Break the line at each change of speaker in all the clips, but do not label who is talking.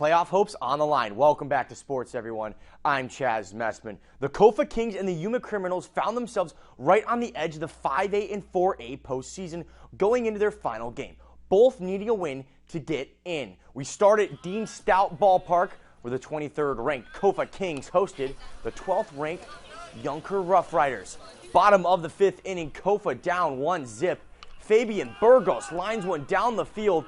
Playoff hopes on the line. Welcome back to sports, everyone. I'm Chas Messman. The Kofa Kings and the Yuma Criminals found themselves right on the edge of the 5A and 4A postseason going into their final game, both needing a win to get in. We start at Dean Stout Ballpark, where the 23rd-ranked Kofa Kings hosted the 12th-ranked Yunker Rough Riders. Bottom of the 5th inning, Kofa down 1-0. Fabian Burgos lines one down the field.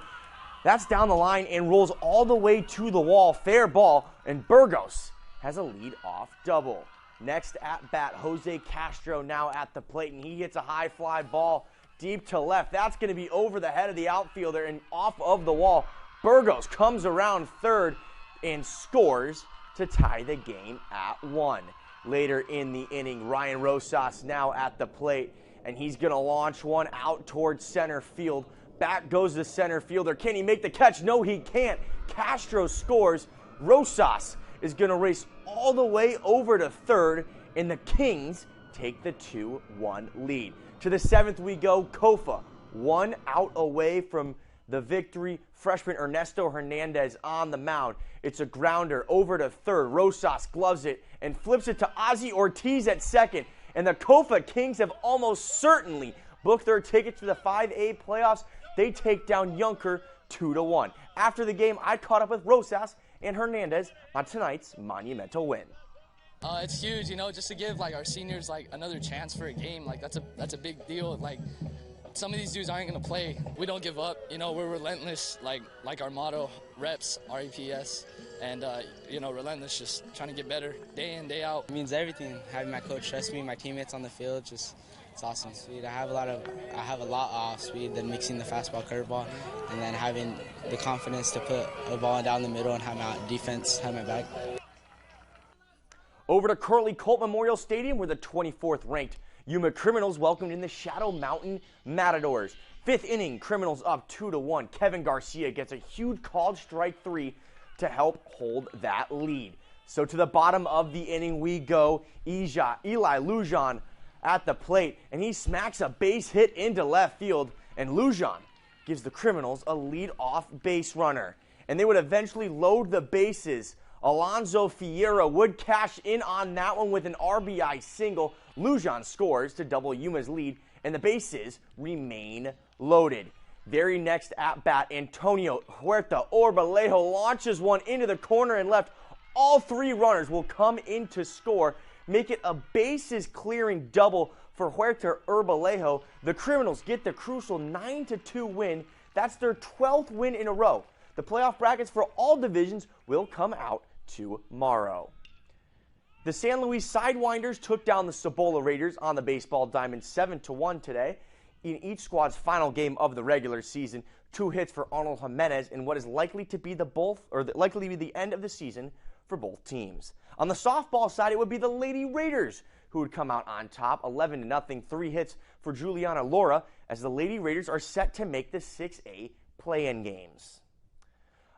That's down the line and rolls all the way to the wall. Fair ball, and Burgos has a lead-off double. Next at bat, Jose Castro now at the plate, and he hits a high fly ball deep to left. That's going to be over the head of the outfielder and off of the wall. Burgos comes around third and scores to tie the game at 1. Later in the inning, Ryan Rosas now at the plate, and he's going to launch one out towards center field. Back goes the center fielder. Can he make the catch? No, he can't. Castro scores. Rosas is going to race all the way over to third, and the Kings take the 2-1 lead. To the 7th we go. Kofa, 1 out away from the victory. Freshman Ernesto Hernandez on the mound. It's a grounder over to third. Rosas gloves it and flips it to Ozzy Ortiz at second. And the Kofa Kings have almost certainly booked their ticket to the 5A playoffs. They take down Yunker 2-1. After the game, I caught up with Rosas and Hernandez on tonight's monumental win.
It's huge, just to give our seniors another chance for a game. That's a big deal. Some of these dudes aren't gonna play. We don't give up. We're relentless. Like our motto, reps, REPS, and relentless. Just trying to get better day in, day out.
It means everything. Having my coach trust me, my teammates on the field, it's awesome. Speed. I have a lot off speed, then mixing the fastball, curveball, and then having the confidence to put a ball down the middle and have my defense have my back.
Over to Curly Colt Memorial Stadium, where the 24th-ranked Yuma Criminals welcomed in the Shadow Mountain Matadors. 5th inning, Criminals up 2-1. Kevin Garcia gets a huge called strike 3 to help hold that lead. So to the bottom of the inning we go. Eli Lujan at the plate, and he smacks a base hit into left field, and Lujan gives the Criminals a lead-off base runner. And they would eventually load the bases. Alonzo Fierro would cash in on that one with an RBI single. Lujan scores to double Yuma's lead, and the bases remain loaded. Very next at-bat, Antonio Huerta Orbalejo launches one into the corner and left. All 3 runners will come in to score, make it a bases-clearing double for Huerta Orbalejo. The Criminals get the crucial 9-2 win. That's their 12th win in a row. The playoff brackets for all divisions will come out tomorrow. The San Luis Sidewinders took down the Cibola Raiders on the baseball diamond 7-1 today in each squad's final game of the regular season. 2 hits for Arnold Jimenez in what is likely to be the end of the season for both teams. On the softball side, it would be the Lady Raiders who would come out on top, 11-0, 3 hits for Juliana Laura, as the Lady Raiders are set to make the 6A play-in games.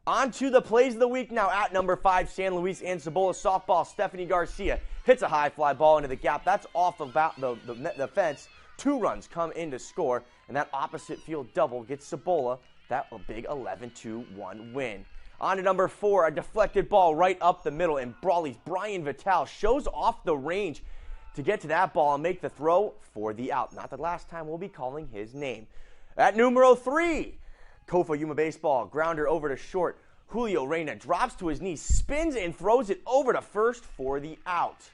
On to the plays of the week now. At number 5, San Luis and Cibola softball, Stephanie Garcia hits a high fly ball into the gap. That's off the fence. 2 runs come in to score, and that opposite field double gets Cibola that big 11-1 win. On to number 4, a deflected ball right up the middle, and Brawley's Brian Vitale shows off the range to get to that ball and make the throw for the out. Not the last time we'll be calling his name. At numero 3, Kofa Yuma baseball, grounder over to short. Julio Reyna drops to his knees, spins and throws it over to first for the out.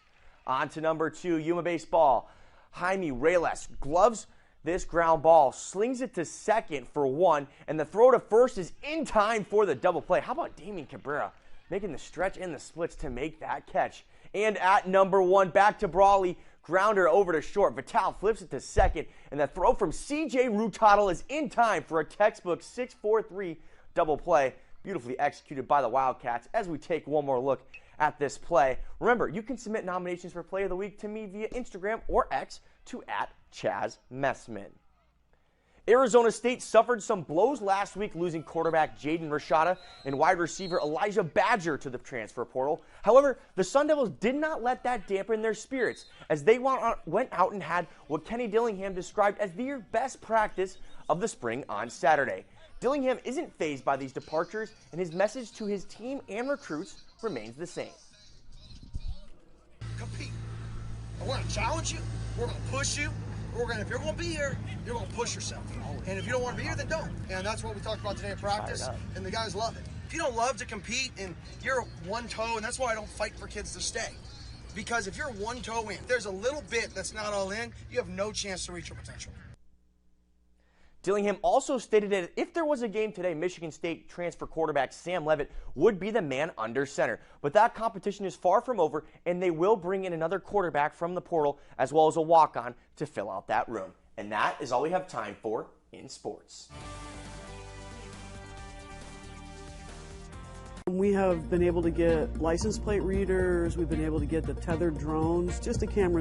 On to number 2, Yuma baseball. Jaime Reyes gloves this ground ball, slings it to second for 1, and the throw to first is in time for the double play. How about Damian Cabrera making the stretch and the splits to make that catch? And at number 1, back to Brawley, grounder over to short. Vitale flips it to second, and the throw from C.J. Rutadel is in time for a textbook 6-4-3 double play. Beautifully executed by the Wildcats. As we take one more look at this play, remember, you can submit nominations for Play of the Week to me via Instagram or X to @Chas Messman. Arizona State suffered some blows last week, losing quarterback Jaden Rashada and wide receiver Elijah Badger to the transfer portal. However, the Sun Devils did not let that dampen their spirits, as they went out and had what Kenny Dillingham described as their best practice of the spring on Saturday. Dillingham isn't fazed by these departures, and his message to his team and recruits remains the same.
Compete. We're going to challenge you. We're going to push you. If you're going to be here, you're going to push yourself. And if you don't want to be here, then don't. And that's what we talked about today in practice, and the guys love it. If you don't love to compete and you're one toe, and that's why I don't fight for kids to stay. Because if you're one toe in, there's a little bit that's not all in, you have no chance to reach your potential.
Dillingham also stated that if there was a game today, Michigan State transfer quarterback Sam Levitt would be the man under center. But that competition is far from over, and they will bring in another quarterback from the portal as well as a walk-on to fill out that room. And that is all we have time for in sports.
We have been able to get license plate readers, we've been able to get the tethered drones, just the cameras